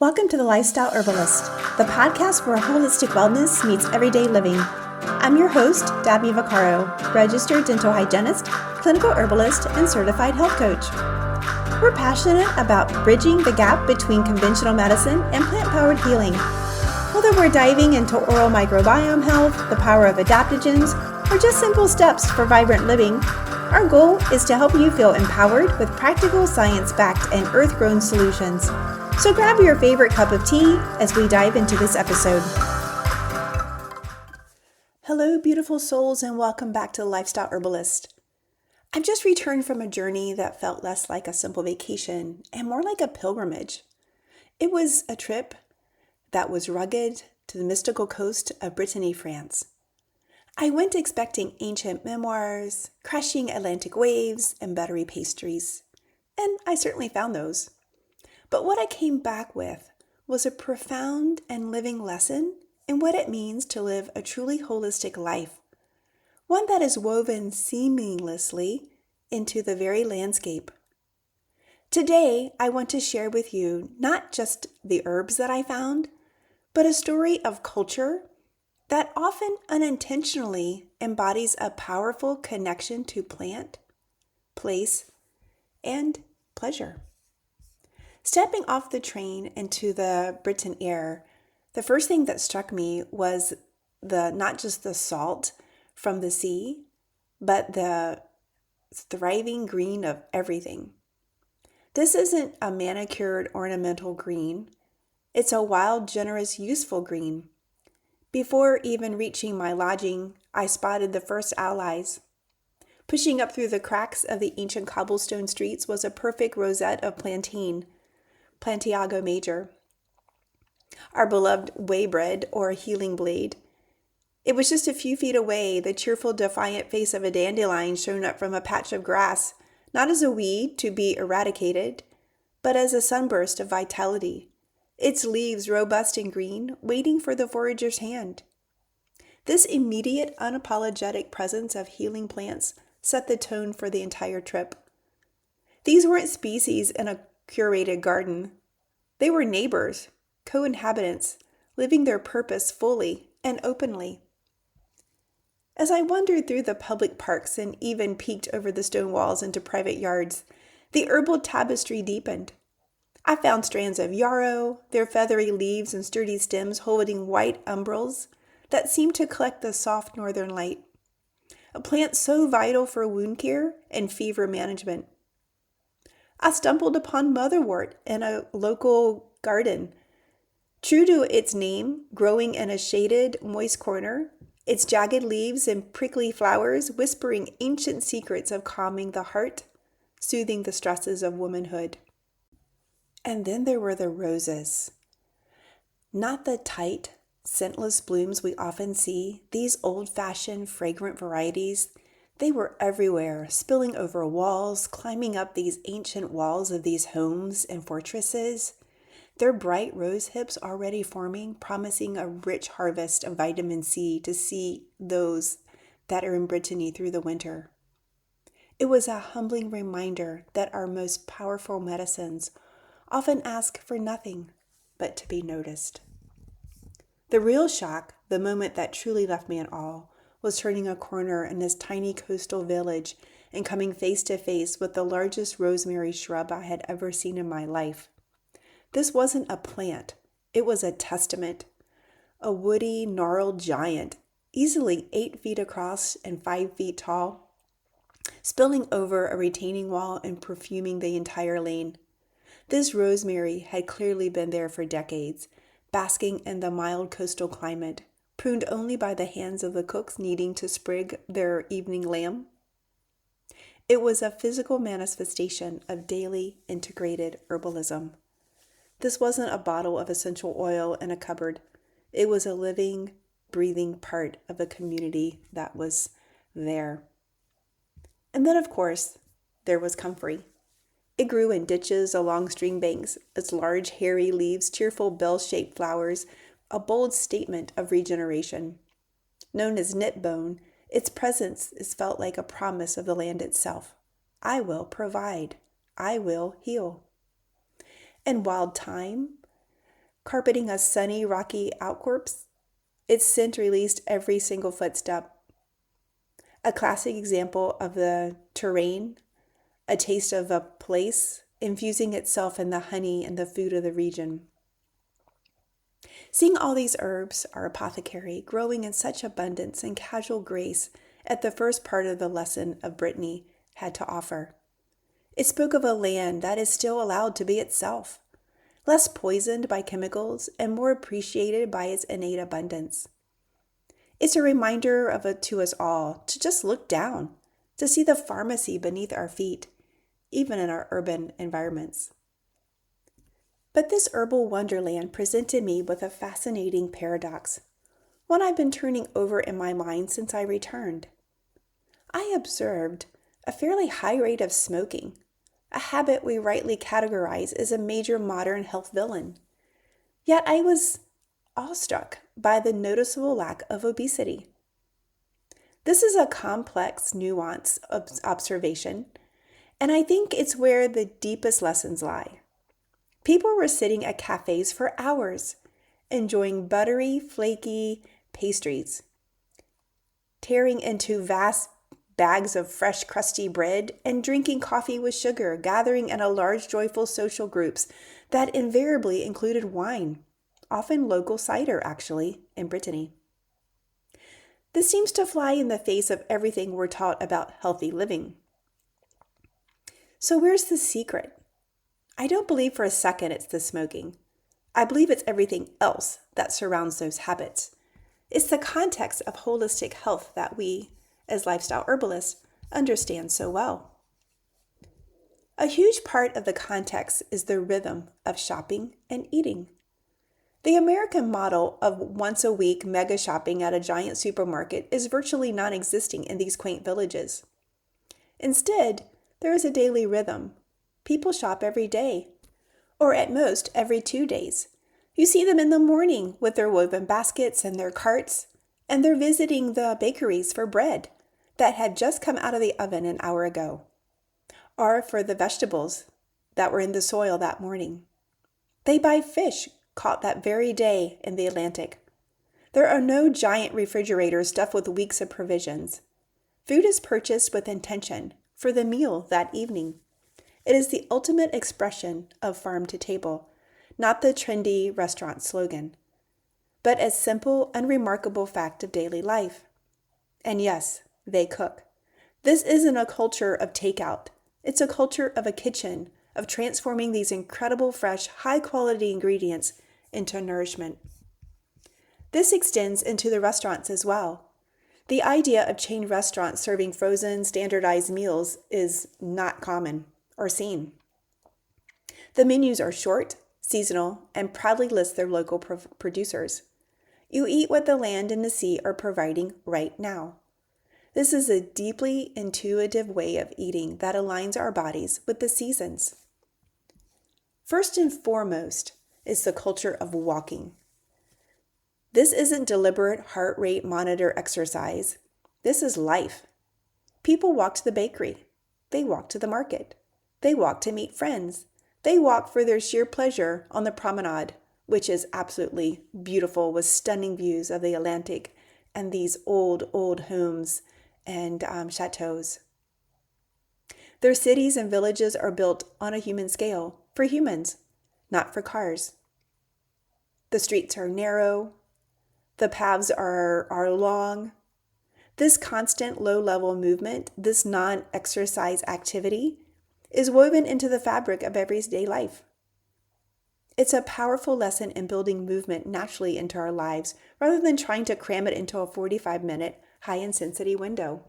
Welcome to The Lifestyle Herbalist, the podcast where holistic wellness meets everyday living. I'm your host, Dabney, registered dental hygienist, clinical herbalist, and certified health coach. We're passionate about bridging the gap between conventional medicine and plant-powered healing. Whether we're diving into oral microbiome health, the power of adaptogens, or just simple steps for vibrant living, our goal is to help you feel empowered with practical science-backed and earth-grown solutions. So grab your favorite cup of tea as we dive into this episode. Hello, beautiful souls, and welcome back to the Lifestyle Herbalist. I've just returned from a journey that felt less like a simple vacation and more like a pilgrimage. It was a trip that was rugged to the mystical coast of Brittany, France. I went expecting ancient memoirs, crashing Atlantic waves, and buttery pastries. And I certainly found those. But what I came back with was a profound and living lesson in what it means to live a truly holistic life, one that is woven seamlessly into the very landscape. Today, I want to share with you not just the herbs that I found, but a story of culture that often unintentionally embodies a powerful connection to plant, place, and pleasure. Stepping off the train into the Breton air, the first thing that struck me was not just the salt from the sea, but the thriving green of everything. This isn't a manicured ornamental green. It's a wild, generous, useful green. Before even reaching my lodging, I spotted the first allies. Pushing up through the cracks of the ancient cobblestone streets was a perfect rosette of plantain, Plantiago major, our beloved waybread or healing blade. It was just a few feet away, the cheerful, defiant face of a dandelion shone up from a patch of grass, not as a weed to be eradicated, but as a sunburst of vitality, its leaves robust and green, waiting for the forager's hand. This immediate, unapologetic presence of healing plants set the tone for the entire trip. These weren't species in a curated garden. They were neighbors, co-inhabitants, living their purpose fully and openly. As I wandered through the public parks and even peeked over the stone walls into private yards, the herbal tapestry deepened. I found strands of yarrow, their feathery leaves and sturdy stems holding white umbels that seemed to collect the soft northern light, a plant so vital for wound care and fever management. I stumbled upon motherwort in a local garden. True to its name, growing in a shaded, moist corner, its jagged leaves and prickly flowers whispering ancient secrets of calming the heart, soothing the stresses of womanhood. And then there were the roses. Not the tight, scentless blooms we often see, these old-fashioned, fragrant varieties. They were everywhere, spilling over walls, climbing up these ancient walls of these homes and fortresses. Their bright rose hips already forming, promising a rich harvest of vitamin C to see those that are in Brittany through the winter. It was a humbling reminder that our most powerful medicines often ask for nothing but to be noticed. The real shock, the moment that truly left me in awe, was turning a corner in this tiny coastal village and coming face to face with the largest rosemary shrub I had ever seen in my life. This wasn't a plant, it was a testament, a woody, gnarled giant, easily 8 feet across and 5 feet tall, spilling over a retaining wall and perfuming the entire lane. This rosemary had clearly been there for decades, basking in the mild coastal climate, pruned only by the hands of the cooks needing to sprig their evening lamb. It was a physical manifestation of daily integrated herbalism. This wasn't a bottle of essential oil in a cupboard. It was a living, breathing part of a community that was there. And then, of course, there was comfrey. It grew in ditches along stream banks, its large, hairy leaves, cheerful bell-shaped flowers, a bold statement of regeneration. Known as knitbone, its presence is felt like a promise of the land itself. I will provide. I will heal. And wild thyme, carpeting a sunny, rocky outcrops. Its scent released every single footstep. A classic example of the terrain, a taste of a place, infusing itself in the honey and the food of the region. Seeing all these herbs, our apothecary, growing in such abundance and casual grace at the first part of the lesson of Brittany had to offer. It spoke of a land that is still allowed to be itself, less poisoned by chemicals and more appreciated by its innate abundance. It's a reminder to us all to just look down, to see the pharmacy beneath our feet, even in our urban environments. But this herbal wonderland presented me with a fascinating paradox, one I've been turning over in my mind since I returned. I observed a fairly high rate of smoking, a habit we rightly categorize as a major modern health villain. Yet I was awestruck by the noticeable lack of obesity. This is a complex, nuanced observation, and I think it's where the deepest lessons lie. People were sitting at cafés for hours, enjoying buttery, flaky pastries, tearing into vast bags of fresh, crusty bread, and drinking coffee with sugar, gathering in a large, joyful social groups that invariably included wine, often local cider, actually, in Brittany. This seems to fly in the face of everything we're taught about healthy living. So where's the secret? I don't believe for a second it's the smoking. I believe it's everything else that surrounds those habits. It's the context of holistic health that we, as lifestyle herbalists, understand so well. A huge part of the context is the rhythm of shopping and eating. The American model of once-a-week mega shopping at a giant supermarket is virtually non-existing in these quaint villages. Instead, there is a daily rhythm. People shop every day, or at most every 2 days. You see them in the morning with their woven baskets and their carts, and they're visiting the bakeries for bread that had just come out of the oven an hour ago, or for the vegetables that were in the soil that morning. They buy fish caught that very day in the Atlantic. There are no giant refrigerators stuffed with weeks of provisions. Food is purchased with intention for the meal that evening. It is the ultimate expression of farm to table, not the trendy restaurant slogan, but a simple, unremarkable fact of daily life. And yes, they cook. This isn't a culture of takeout. It's a culture of a kitchen, of transforming these incredible, fresh, high-quality ingredients into nourishment. This extends into the restaurants as well. The idea of chain restaurants serving frozen, standardized meals is not common or seen. The menus are short, seasonal, and proudly list their local producers. You eat what the land and the sea are providing right now. This is a deeply intuitive way of eating that aligns our bodies with the seasons. First and foremost is the culture of walking. This isn't deliberate heart rate monitor exercise. This is life. People walk to the bakery. They walk to the market. They walk to meet friends. They walk for their sheer pleasure on the promenade, which is absolutely beautiful with stunning views of the Atlantic and these old homes and chateaus. Their cities and villages are built on a human scale, for humans, not for cars. The streets are narrow. The paths are long. This constant low-level movement, this non-exercise activity, is woven into the fabric of everyday life. It's a powerful lesson in building movement naturally into our lives rather than trying to cram it into a 45-minute high-intensity window.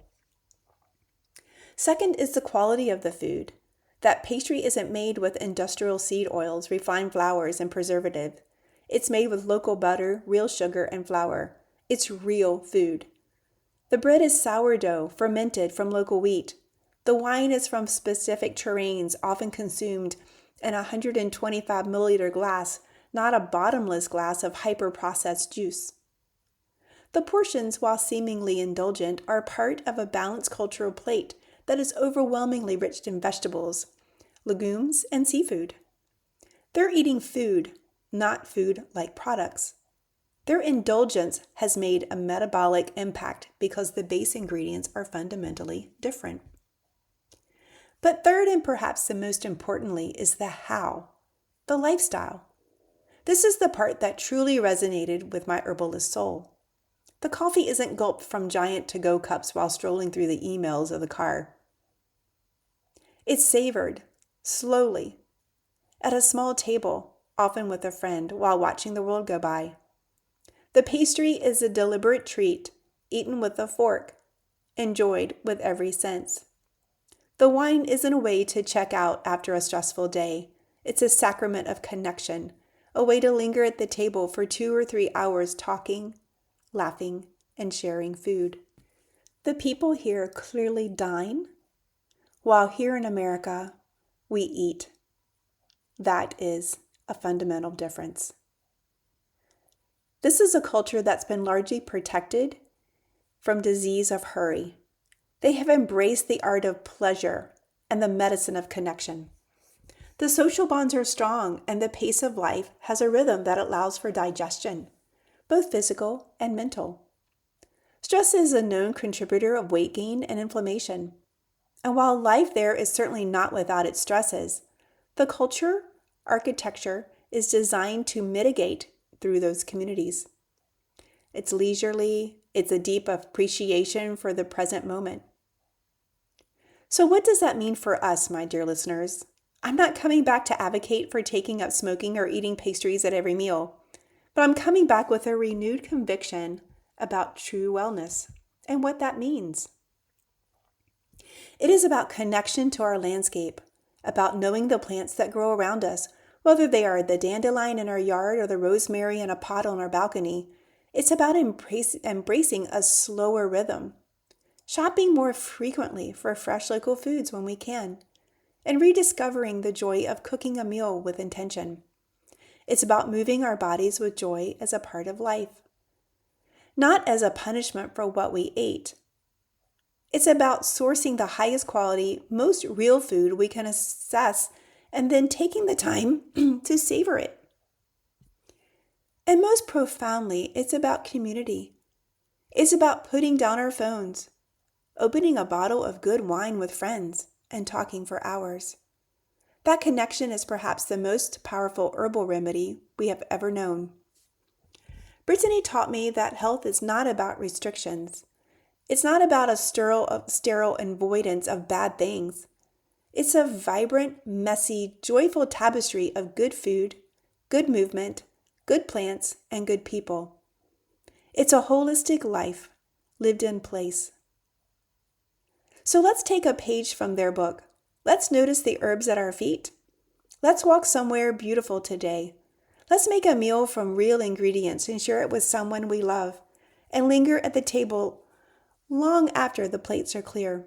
Second is the quality of the food. That pastry isn't made with industrial seed oils, refined flours, and preservative. It's made with local butter, real sugar, and flour. It's real food. The bread is sourdough, fermented from local wheat. The wine is from specific terrains, often consumed in a 125 milliliter glass, not a bottomless glass of hyper-processed juice. The portions, while seemingly indulgent, are part of a balanced cultural plate that is overwhelmingly rich in vegetables, legumes, and seafood. They're eating food, not food-like products. Their indulgence has made a metabolic impact because the base ingredients are fundamentally different. But third, and perhaps the most importantly, is the how, the lifestyle. This is the part that truly resonated with my herbalist soul. The coffee isn't gulped from giant to-go cups while strolling through the emails of the car. It's savored, slowly, at a small table, often with a friend, while watching the world go by. The pastry is a deliberate treat, eaten with a fork, enjoyed with every sense. The wine isn't a way to check out after a stressful day. It's a sacrament of connection, a way to linger at the table for 2 or 3 hours talking, laughing, and sharing food. The people here clearly dine, while here in America, we eat. That is a fundamental difference. This is a culture that's been largely protected from disease of hurry. They have embraced the art of pleasure and the medicine of connection. The social bonds are strong, and the pace of life has a rhythm that allows for digestion, both physical and mental. Stress is a known contributor of weight gain and inflammation. And while life there is certainly not without its stresses, the culture, architecture is designed to mitigate through those communities. It's leisurely, it's a deep appreciation for the present moment. So what does that mean for us, my dear listeners? I'm not coming back to advocate for taking up smoking or eating pastries at every meal, but I'm coming back with a renewed conviction about true wellness and what that means. It is about connection to our landscape, about knowing the plants that grow around us, whether they are the dandelion in our yard or the rosemary in a pot on our balcony. It's about embracing a slower rhythm, shopping more frequently for fresh local foods when we can, and rediscovering the joy of cooking a meal with intention. It's about moving our bodies with joy as a part of life, not as a punishment for what we ate. It's about sourcing the highest quality, most real food we can access and then taking the time to savor it. And most profoundly, it's about community. It's about putting down our phones, opening a bottle of good wine with friends, and talking for hours. That connection is perhaps the most powerful herbal remedy we have ever known. Brittany taught me that health is not about restrictions. It's not about a sterile avoidance of bad things. It's a vibrant, messy, joyful tapestry of good food, good movement, good plants, and good people. It's a holistic life lived in place. So let's take a page from their book. Let's notice the herbs at our feet. Let's walk somewhere beautiful today. Let's make a meal from real ingredients and share it with someone we love, and linger at the table long after the plates are clear.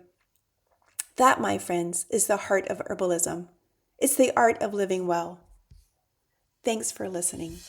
That, my friends, is the heart of herbalism. It's the art of living well. Thanks for listening.